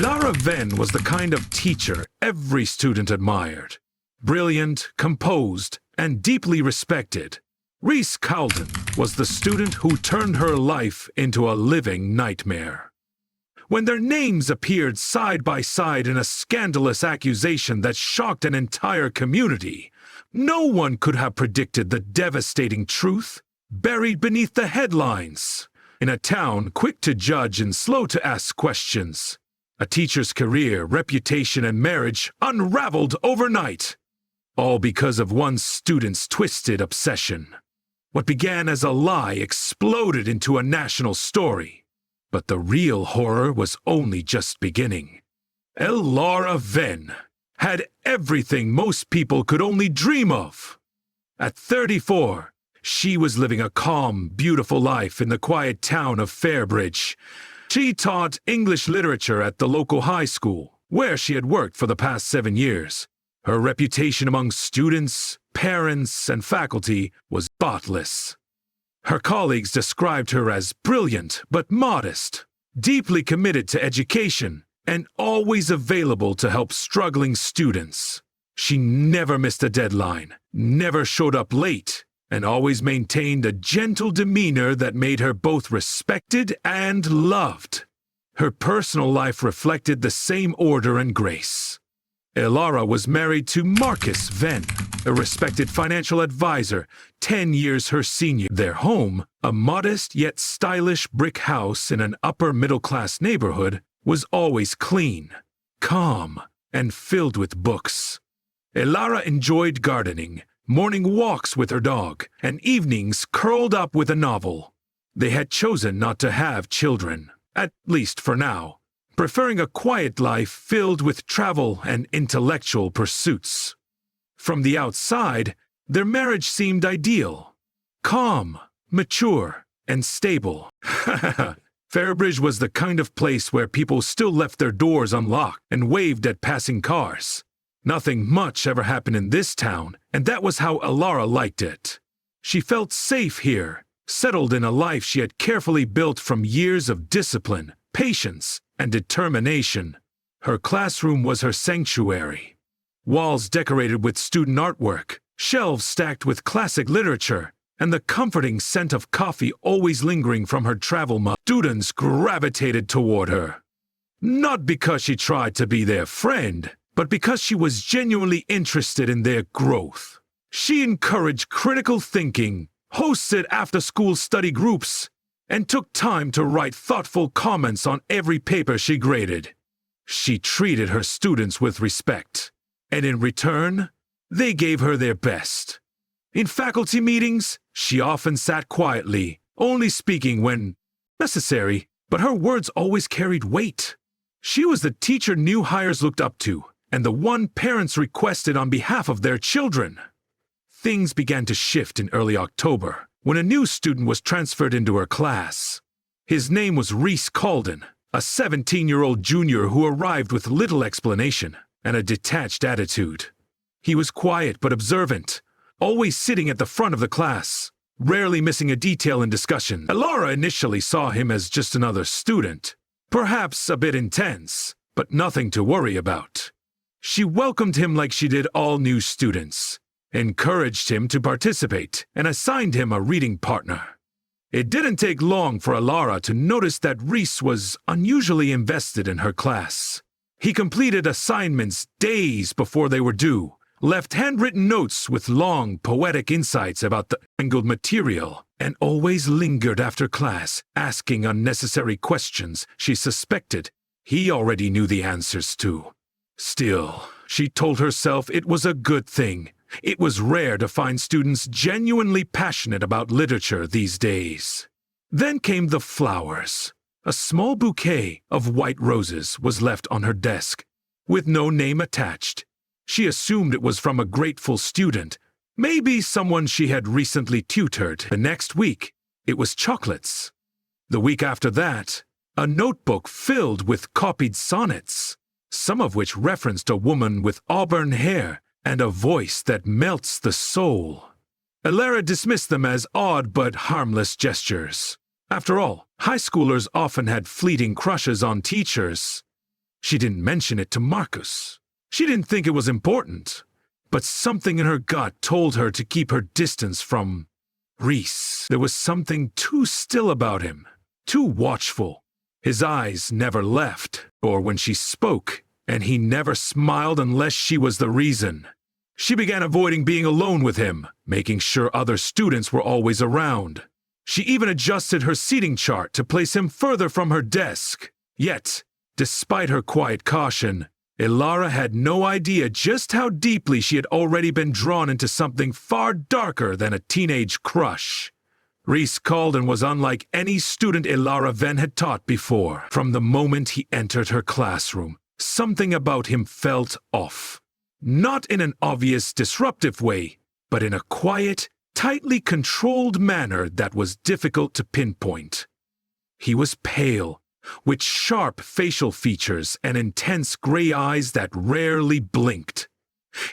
Elara Venn was the kind of teacher every student admired. Brilliant, composed, and deeply respected, Rhys Calden was the student who turned her life into a living nightmare. When their names appeared side by side in a scandalous accusation that shocked an entire community, no one could have predicted the devastating truth buried beneath the headlines. In a town quick to judge and slow to ask questions, a teacher's career, reputation, and marriage unraveled overnight, all because of one student's twisted obsession. What began as a lie exploded into a national story, but the real horror was only just beginning. Elara Venn had everything most people could only dream of. At 34, she was living a calm, beautiful life in the quiet town of Fairbridge. She taught English literature at the local high school, where she had worked for the past 7 years. Her reputation among students, parents, and faculty was spotless. Her colleagues described her as brilliant but modest, deeply committed to education, and always available to help struggling students. She never missed a deadline, never showed up late, and always maintained a gentle demeanor that made her both respected and loved. Her personal life reflected the same order and grace. Elara was married to Marcus Venn, a respected financial advisor, 10 years her senior. Their home, a modest yet stylish brick house in an upper-middle-class neighborhood, was always clean, calm, and filled with books. Elara enjoyed gardening, morning walks with her dog, and evenings curled up with a novel. They had chosen not to have children, at least for now, preferring a quiet life filled with travel and intellectual pursuits. From the outside, their marriage seemed ideal. Calm, mature, and stable. Fairbridge was the kind of place where people still left their doors unlocked and waved at passing cars. Nothing much ever happened in this town, and that was how Elara liked it. She felt safe here, settled in a life she had carefully built from years of discipline, patience, and determination. Her classroom was her sanctuary. Walls decorated with student artwork, shelves stacked with classic literature, and the comforting scent of coffee always lingering from her travel mug. Students gravitated toward her. Not because she tried to be their friend, but because she was genuinely interested in their growth. She encouraged critical thinking, hosted after-school study groups, and took time to write thoughtful comments on every paper she graded. She treated her students with respect, and in return, they gave her their best. In faculty meetings, she often sat quietly, only speaking when necessary, but her words always carried weight. She was the teacher new hires looked up to, and the one parents requested on behalf of their children. Things began to shift in early October, when a new student was transferred into her class. His name was Rhys Calden, a 17-year-old junior who arrived with little explanation and a detached attitude. He was quiet but observant, always sitting at the front of the class, rarely missing a detail in discussion. Elara initially saw him as just another student, perhaps a bit intense, but nothing to worry about. She welcomed him like she did all new students, encouraged him to participate, and assigned him a reading partner. It didn't take long for Elara to notice that Rhys was unusually invested in her class. He completed assignments days before they were due, left handwritten notes with long, poetic insights about the angled material, and always lingered after class, asking unnecessary questions she suspected he already knew the answers to. Still, she told herself it was a good thing. It was rare to find students genuinely passionate about literature these days. Then came the flowers. A small bouquet of white roses was left on her desk, with no name attached. She assumed it was from a grateful student, maybe someone she had recently tutored. The next week, it was chocolates. The week after that, a notebook filled with copied sonnets, some of which referenced a woman with auburn hair and a voice that melts the soul. Elara dismissed them as odd but harmless gestures. After all, high schoolers often had fleeting crushes on teachers. She didn't mention it to Marcus. She didn't think it was important, but something in her gut told her to keep her distance from Rhys. There was something too still about him, too watchful. His eyes never left, or when she spoke, and he never smiled unless she was the reason. She began avoiding being alone with him, making sure other students were always around. She even adjusted her seating chart to place him further from her desk. Yet, despite her quiet caution, Elara had no idea just how deeply she had already been drawn into something far darker than a teenage crush. Rhys Calden was unlike any student Elara Venn had taught before. From the moment he entered her classroom, something about him felt off. Not in an obvious, disruptive way, but in a quiet, tightly controlled manner that was difficult to pinpoint. He was pale, with sharp facial features and intense gray eyes that rarely blinked.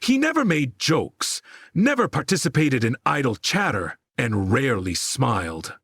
He never made jokes, never participated in idle chatter, and rarely smiled.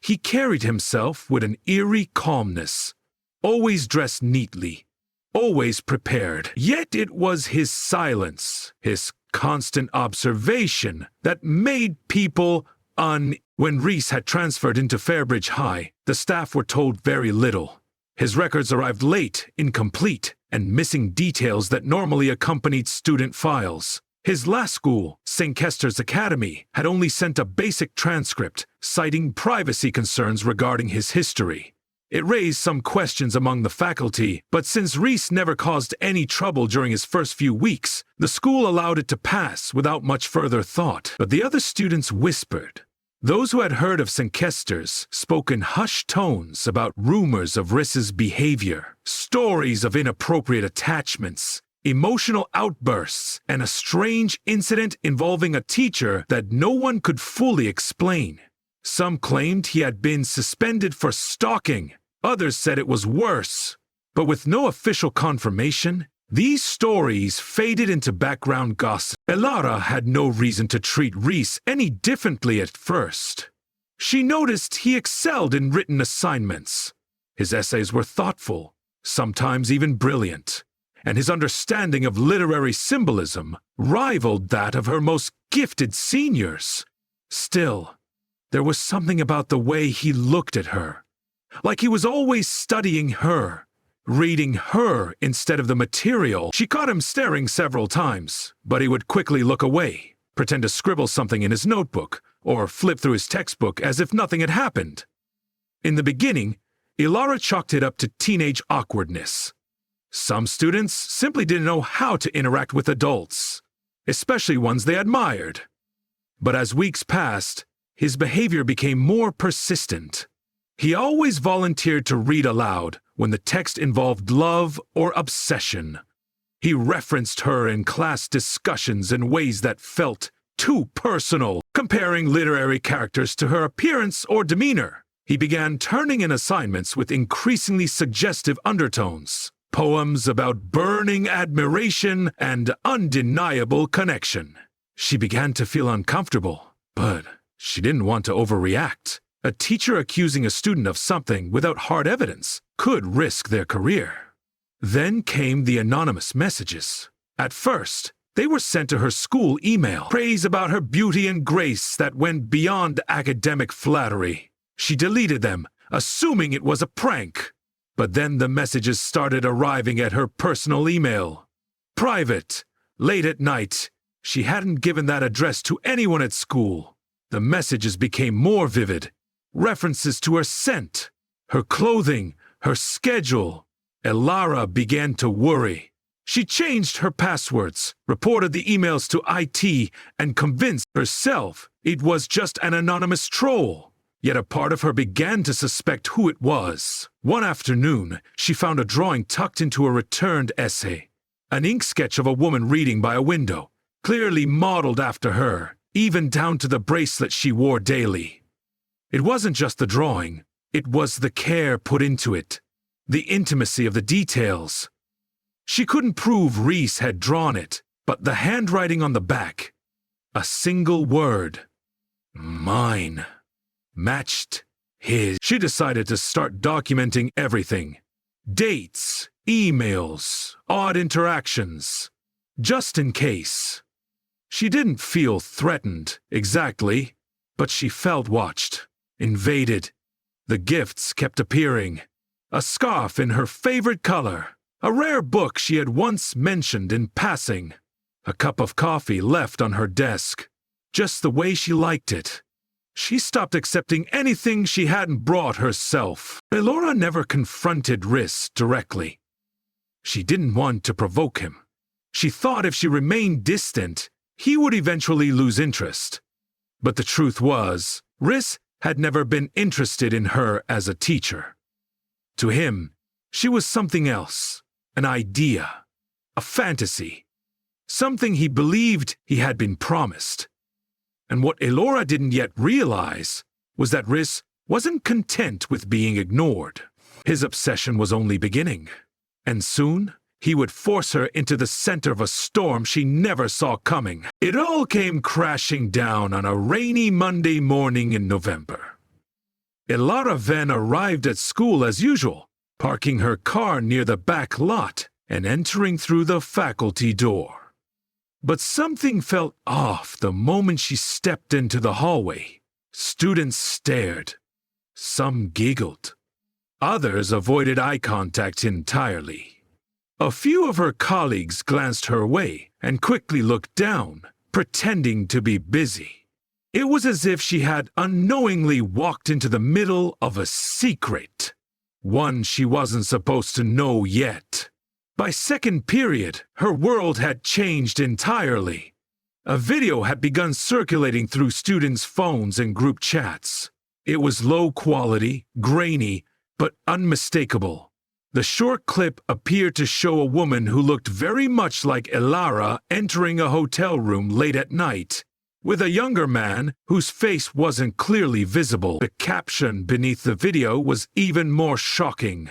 He carried himself with an eerie calmness, always dressed neatly, always prepared. Yet it was his silence, his constant observation, that made people When Rhys had transferred into Fairbridge High, the staff were told very little. His records arrived late, incomplete, and missing details that normally accompanied student files. His last school, St. Kester's Academy, had only sent a basic transcript, citing privacy concerns regarding his history. It raised some questions among the faculty, but since Rhys never caused any trouble during his first few weeks, the school allowed it to pass without much further thought. But the other students whispered. Those who had heard of St. Kester's spoke in hushed tones about rumors of Rhys's behavior, stories of inappropriate attachments, emotional outbursts, and a strange incident involving a teacher that no one could fully explain. Some claimed he had been suspended for stalking. Others said it was worse. But with no official confirmation, these stories faded into background gossip. Elara had no reason to treat Rhys any differently at first. She noticed he excelled in written assignments. His essays were thoughtful, sometimes even brilliant, and his understanding of literary symbolism rivaled that of her most gifted seniors. Still, there was something about the way he looked at her, like he was always studying her, reading her instead of the material. She caught him staring several times, but he would quickly look away, pretend to scribble something in his notebook, or flip through his textbook as if nothing had happened. In the beginning, Elara chalked it up to teenage awkwardness. Some students simply didn't know how to interact with adults, especially ones they admired. But as weeks passed, his behavior became more persistent. He always volunteered to read aloud when the text involved love or obsession. He referenced her in class discussions in ways that felt too personal, comparing literary characters to her appearance or demeanor. He began turning in assignments with increasingly suggestive undertones, poems about burning admiration and undeniable connection. She began to feel uncomfortable, but she didn't want to overreact. A teacher accusing a student of something without hard evidence could risk their career. Then came the anonymous messages. At first, they were sent to her school email, praise about her beauty and grace that went beyond academic flattery. She deleted them, assuming it was a prank. But then the messages started arriving at her personal email. Private, late at night. She hadn't given that address to anyone at school. The messages became more vivid. References to her scent, her clothing, her schedule. Elara began to worry. She changed her passwords, reported the emails to IT, and convinced herself it was just an anonymous troll. Yet a part of her began to suspect who it was. One afternoon, she found a drawing tucked into a returned essay. An ink sketch of a woman reading by a window, clearly modeled after her, even down to the bracelet she wore daily. It wasn't just the drawing, it was the care put into it, the intimacy of the details. She couldn't prove Rhys had drawn it, but the handwriting on the back, a single word, mine, matched his. She decided to start documenting everything. Dates, emails, odd interactions, just in case. She didn't feel threatened, exactly, but she felt watched, invaded. The gifts kept appearing. A scarf in her favorite color, a rare book she had once mentioned in passing, a cup of coffee left on her desk, just the way she liked it. She stopped accepting anything she hadn't brought herself. Elara never confronted Rhys directly. She didn't want to provoke him. She thought if she remained distant, he would eventually lose interest. But the truth was, Rhys had never been interested in her as a teacher. To him, she was something else, an idea, a fantasy, something he believed he had been promised. And what Elara didn't yet realize was that Rhys wasn't content with being ignored. His obsession was only beginning, and soon he would force her into the center of a storm she never saw coming. It all came crashing down on a rainy Monday morning in November. Elara Venn arrived at school as usual, parking her car near the back lot and entering through the faculty door. But something felt off the moment she stepped into the hallway. Students stared. Some giggled. Others avoided eye contact entirely. A few of her colleagues glanced her way and quickly looked down, pretending to be busy. It was as if she had unknowingly walked into the middle of a secret, one she wasn't supposed to know yet. By second period, her world had changed entirely. A video had begun circulating through students' phones and group chats. It was low quality, grainy, but unmistakable. The short clip appeared to show a woman who looked very much like Elara entering a hotel room late at night, with a younger man whose face wasn't clearly visible. The caption beneath the video was even more shocking.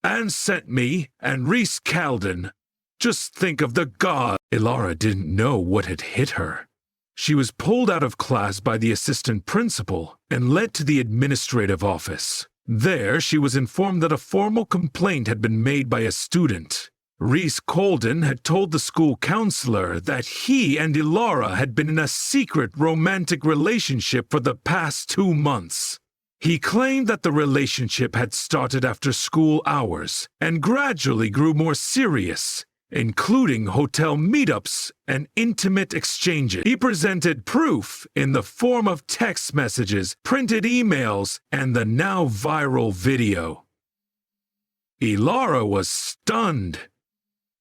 "And sent me and Rhys Calden. Just think of the god." Elara didn't know what had hit her. She was pulled out of class by the assistant principal and led to the administrative office. There, she was informed that a formal complaint had been made by a student. Rhys Calden had told the school counselor that he and Elara had been in a secret romantic relationship for the past 2 months. He claimed that the relationship had started after school hours and gradually grew more serious, including hotel meetups and intimate exchanges. He presented proof in the form of text messages, printed emails, and the now viral video. Elara was stunned.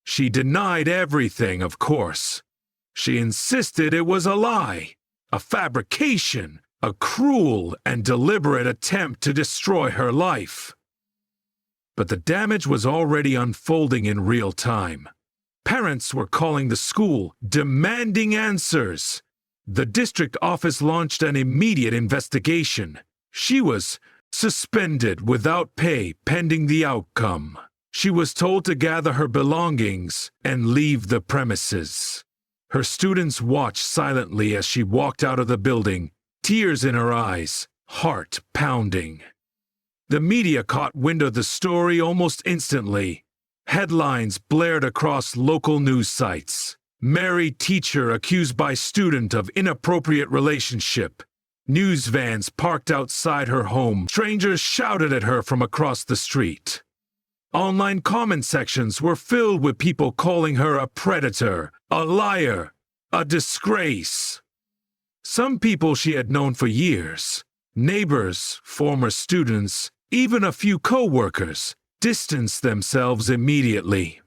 She denied everything, of course. She insisted it was a lie, a fabrication, a cruel and deliberate attempt to destroy her life. But the damage was already unfolding in real time. Parents were calling the school, demanding answers. The district office launched an immediate investigation. She was suspended without pay pending the outcome. She was told to gather her belongings and leave the premises. Her students watched silently as she walked out of the building, tears in her eyes, heart pounding. The media caught wind of the story almost instantly. Headlines blared across local news sites. Married teacher accused by student of inappropriate relationship. News vans parked outside her home. Strangers shouted at her from across the street. Online comment sections were filled with people calling her a predator, a liar, a disgrace. Some people she had known for years, neighbors, former students, even a few co-workers, distanced themselves immediately.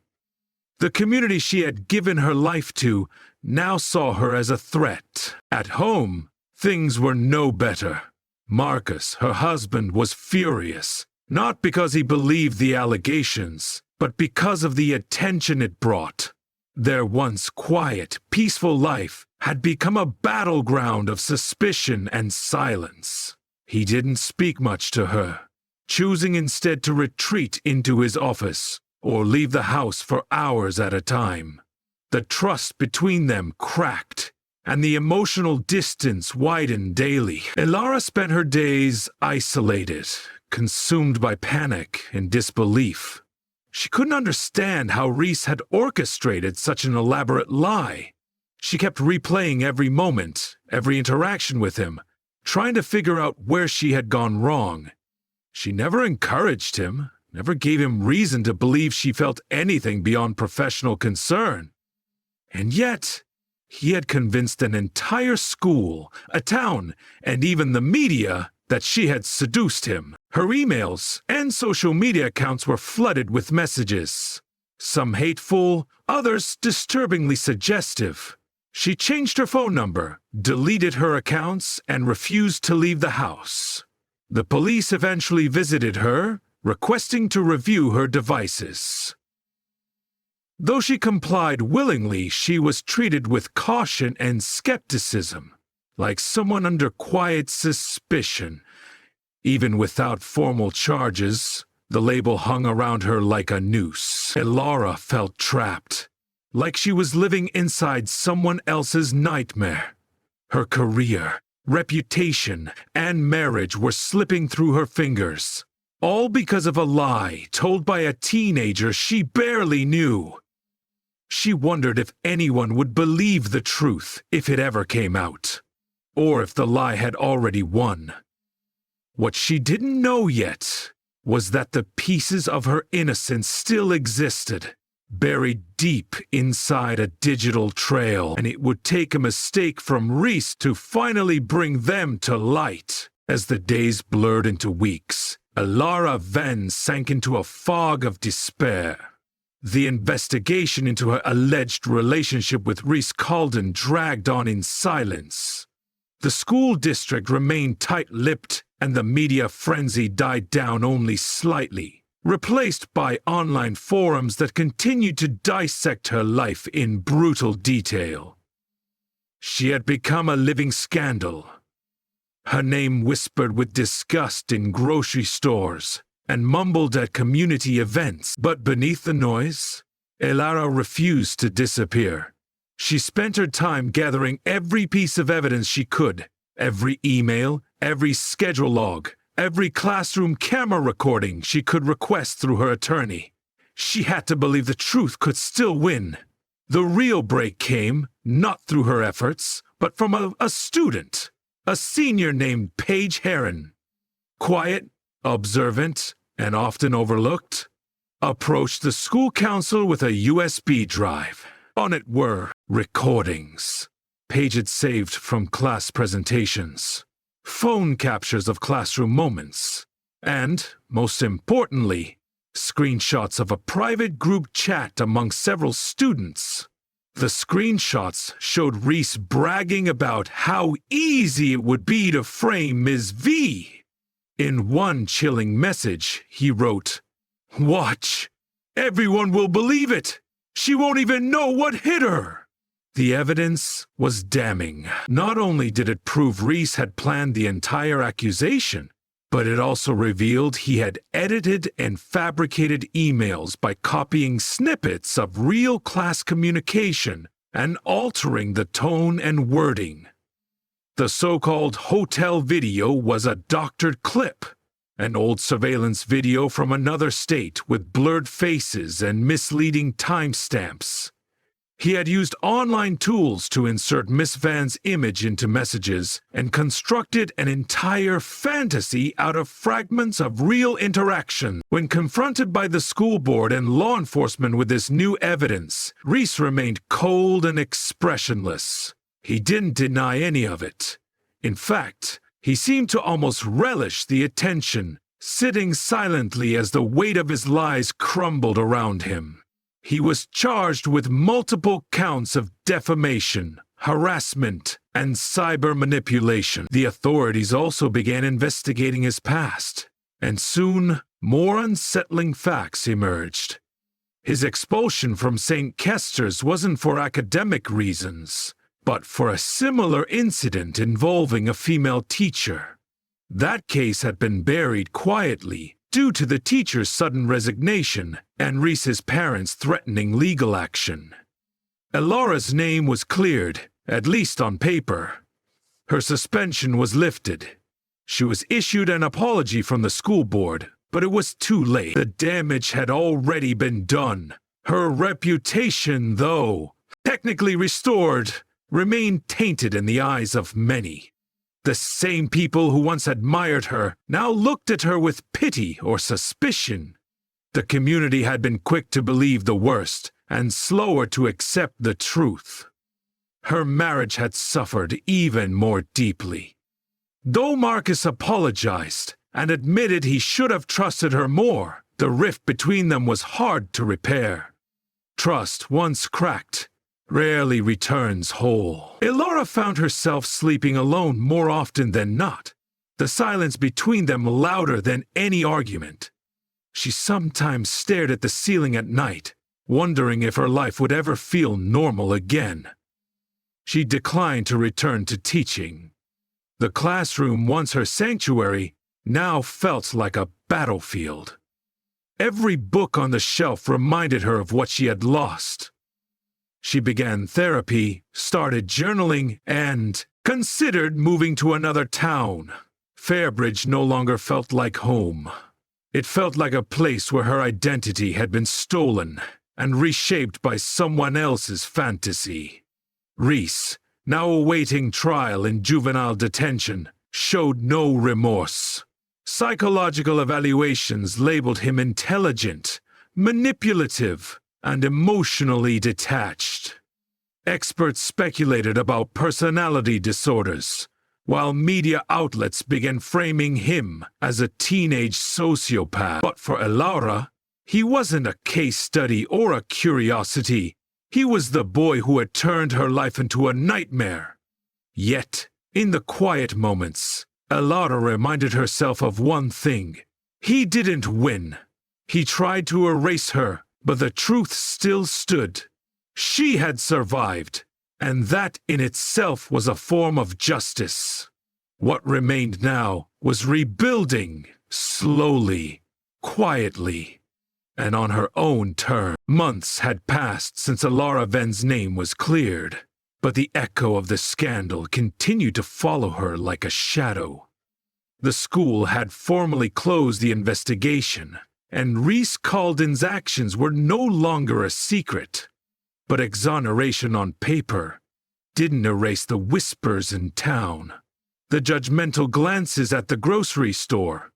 The community she had given her life to now saw her as a threat. At home, things were no better. Marcus, her husband, was furious, not because he believed the allegations, but because of the attention it brought. Their once quiet, peaceful life had become a battleground of suspicion and silence. He didn't speak much to her, choosing instead to retreat into his office or leave the house for hours at a time. The trust between them cracked, and the emotional distance widened daily. Elara spent her days isolated, consumed by panic and disbelief. She couldn't understand how Rhys had orchestrated such an elaborate lie. She kept replaying every moment, every interaction with him, trying to figure out where she had gone wrong. She never encouraged him, never gave him reason to believe she felt anything beyond professional concern. And yet, he had convinced an entire school, a town, and even the media that she had seduced him. Her emails and social media accounts were flooded with messages, some hateful, others disturbingly suggestive. She changed her phone number, deleted her accounts, and refused to leave the house. The police eventually visited her, requesting to review her devices. Though she complied willingly, she was treated with caution and skepticism, like someone under quiet suspicion. Even without formal charges, the label hung around her like a noose. Elara felt trapped, like she was living inside someone else's nightmare. Her career, reputation, and marriage were slipping through her fingers, all because of a lie told by a teenager she barely knew. She wondered if anyone would believe the truth if it ever came out, or if the lie had already won. What she didn't know yet was that the pieces of her innocence still existed, buried deep inside a digital trail, and it would take a mistake from Rhys to finally bring them to light. As the days blurred into weeks, Elara Venn sank into a fog of despair. The investigation into her alleged relationship with Rhys Calden dragged on in silence. The school district remained tight-lipped, and the media frenzy died down only slightly, replaced by online forums that continued to dissect her life in brutal detail. She had become a living scandal. Her name whispered with disgust in grocery stores and mumbled at community events, but beneath the noise, Elara refused to disappear. She spent her time gathering every piece of evidence she could, every email, every schedule log, every classroom camera recording she could request through her attorney. She had to believe the truth could still win. The real break came, not through her efforts, but from a student, a senior named Paige Heron. Quiet, observant, and often overlooked, approached the school council with a USB drive. On it were recordings Paige had saved from class presentations, phone captures of classroom moments, and, most importantly, screenshots of a private group chat among several students. The screenshots showed Rhys bragging about how easy it would be to frame Ms. V. In one chilling message, he wrote, "Watch! Everyone will believe it! She won't even know what hit her!" The evidence was damning. Not only did it prove Rhys had planned the entire accusation, but it also revealed he had edited and fabricated emails by copying snippets of real class communication and altering the tone and wording. The so-called hotel video was a doctored clip, an old surveillance video from another state with blurred faces and misleading timestamps. He had used online tools to insert Miss Vann's image into messages and constructed an entire fantasy out of fragments of real interaction. When confronted by the school board and law enforcement with this new evidence, Rhys remained cold and expressionless. He didn't deny any of it. In fact, he seemed to almost relish the attention, sitting silently as the weight of his lies crumbled around him. He was charged with multiple counts of defamation, harassment, and cyber manipulation. The authorities also began investigating his past, and soon more unsettling facts emerged. His expulsion from St. Kester's wasn't for academic reasons, but for a similar incident involving a female teacher. That case had been buried quietly due to the teacher's sudden resignation and Rhys's parents threatening legal action. Elara's name was cleared, at least on paper. Her suspension was lifted. She was issued an apology from the school board, But it was too late. The damage had already been done. Her reputation, though technically restored, remained tainted in the eyes of many. The same people who once admired her now looked at her with pity or suspicion. The community had been quick to believe the worst and slower to accept the truth. Her marriage had suffered even more deeply. Though Marcus apologized and admitted he should have trusted her more, the rift between them was hard to repair. Trust, once cracked, rarely returns whole. Elara found herself sleeping alone more often than not, the silence between them louder than any argument. She sometimes stared at the ceiling at night, wondering if her life would ever feel normal again. She declined to return to teaching. The classroom, once her sanctuary, now felt like a battlefield. Every book on the shelf reminded her of what she had lost. She began therapy, started journaling, and considered moving to another town. Fairbridge no longer felt like home. It felt like a place where her identity had been stolen and reshaped by someone else's fantasy. Rhys, now awaiting trial in juvenile detention, showed no remorse. Psychological evaluations labeled him intelligent, manipulative, and emotionally detached. Experts speculated about personality disorders, while media outlets began framing him as a teenage sociopath. But for Elara, he wasn't a case study or a curiosity. He was the boy who had turned her life into a nightmare. Yet, in the quiet moments, Elara reminded herself of one thing. He didn't win. He tried to erase her, but the truth still stood. She had survived, and that in itself was a form of justice. What remained now was rebuilding, slowly, quietly, and on her own terms. Months had passed since Elara Venn's name was cleared, but the echo of the scandal continued to follow her like a shadow. The school had formally closed the investigation, and Rhys Calden's actions were no longer a secret. But exoneration on paper didn't erase the whispers in town, the judgmental glances at the grocery store,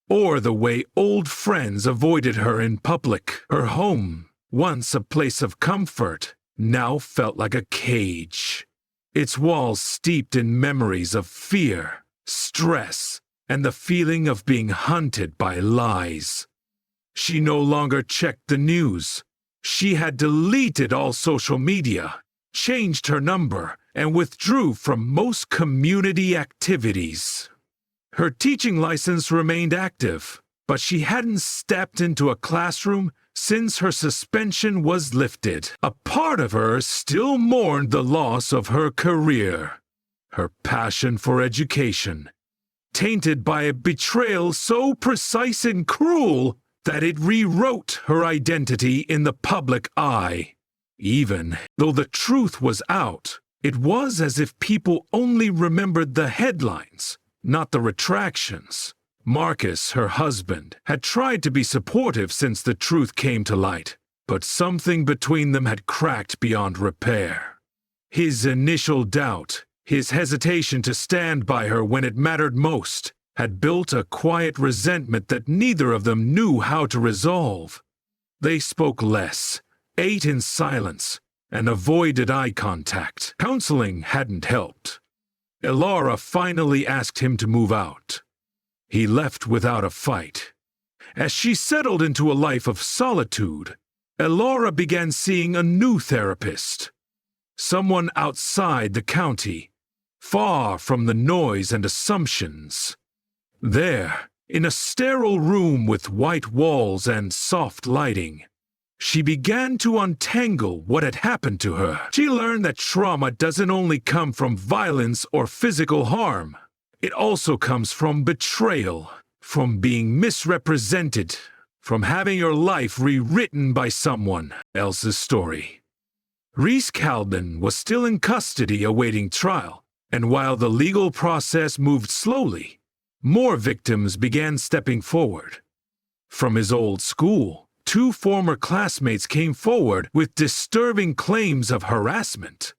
or the way old friends avoided her in public. Her home, once a place of comfort, now felt like a cage, its walls steeped in memories of fear, stress, and the feeling of being hunted by lies. She no longer checked the news. She had deleted all social media, changed her number, and withdrew from most community activities. Her teaching license remained active, but she hadn't stepped into a classroom since her suspension was lifted. A part of her still mourned the loss of her career, her passion for education, tainted by a betrayal so precise and cruel that it rewrote her identity in the public eye. Even though the truth was out, it was as if people only remembered the headlines, not the retractions. Marcus, her husband, had tried to be supportive since the truth came to light, but something between them had cracked beyond repair. His initial doubt, his hesitation to stand by her when it mattered most, had built a quiet resentment that neither of them knew how to resolve. They spoke less, ate in silence, and avoided eye contact. Counseling hadn't helped. Elara finally asked him to move out. He left without a fight. As she settled into a life of solitude, Elara began seeing a new therapist. Someone outside the county, far from the noise and assumptions. There, in a sterile room with white walls and soft lighting, she began to untangle what had happened to her. She learned that trauma doesn't only come from violence or physical harm. It also comes from betrayal, from being misrepresented, from having your life rewritten by someone else's story. Rhys Calden was still in custody awaiting trial, and while the legal process moved slowly, more victims began stepping forward. From his old school, 2 former classmates came forward with disturbing claims of harassment.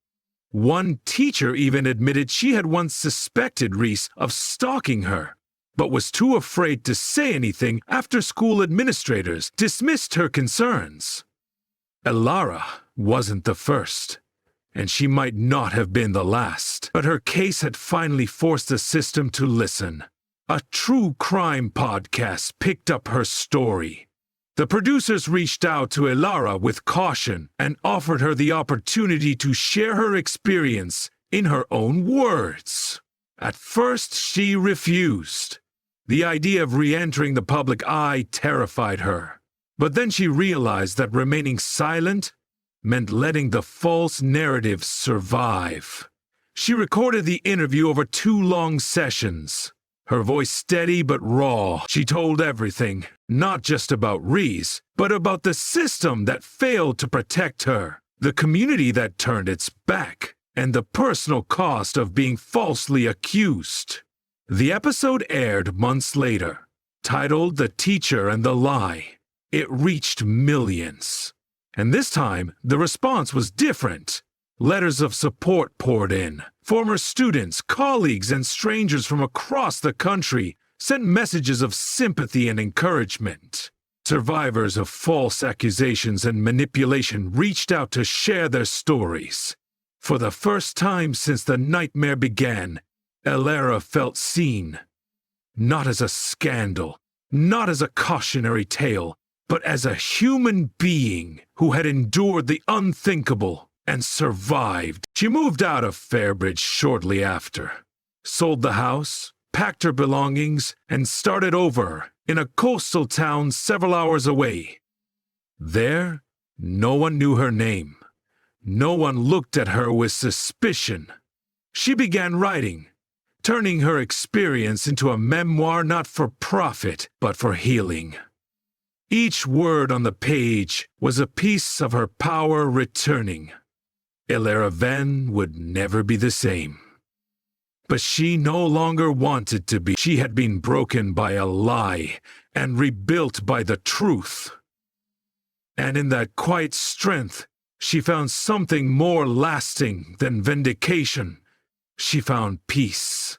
One teacher even admitted she had once suspected Rhys of stalking her, but was too afraid to say anything after school administrators dismissed her concerns. Elara wasn't the first, and she might not have been the last, but her case had finally forced the system to listen. A true crime podcast picked up her story. The producers reached out to Elara with caution and offered her the opportunity to share her experience in her own words. At first, she refused. The idea of re-entering the public eye terrified her. But then she realized that remaining silent meant letting the false narrative survive. She recorded the interview over 2 long sessions. Her voice steady but raw, she told everything, not just about Rhys, but about the system that failed to protect her, the community that turned its back, and the personal cost of being falsely accused. The episode aired months later, titled The Teacher and the Lie. It reached millions. And this time, the response was different. Letters of support poured in. Former students, colleagues, and strangers from across the country sent messages of sympathy and encouragement. Survivors of false accusations and manipulation reached out to share their stories. For the first time since the nightmare began, Elara felt seen. Not as a scandal, not as a cautionary tale, but as a human being who had endured the unthinkable and survived. She moved out of Fairbridge shortly after, sold the house, packed her belongings, and started over in a coastal town several hours away. There, no one knew her name. No one looked at her with suspicion. She began writing, turning her experience into a memoir not for profit, but for healing. Each word on the page was a piece of her power returning. Elara Venn would never be the same. But she no longer wanted to be. She had been broken by a lie and rebuilt by the truth. And in that quiet strength, she found something more lasting than vindication. She found peace.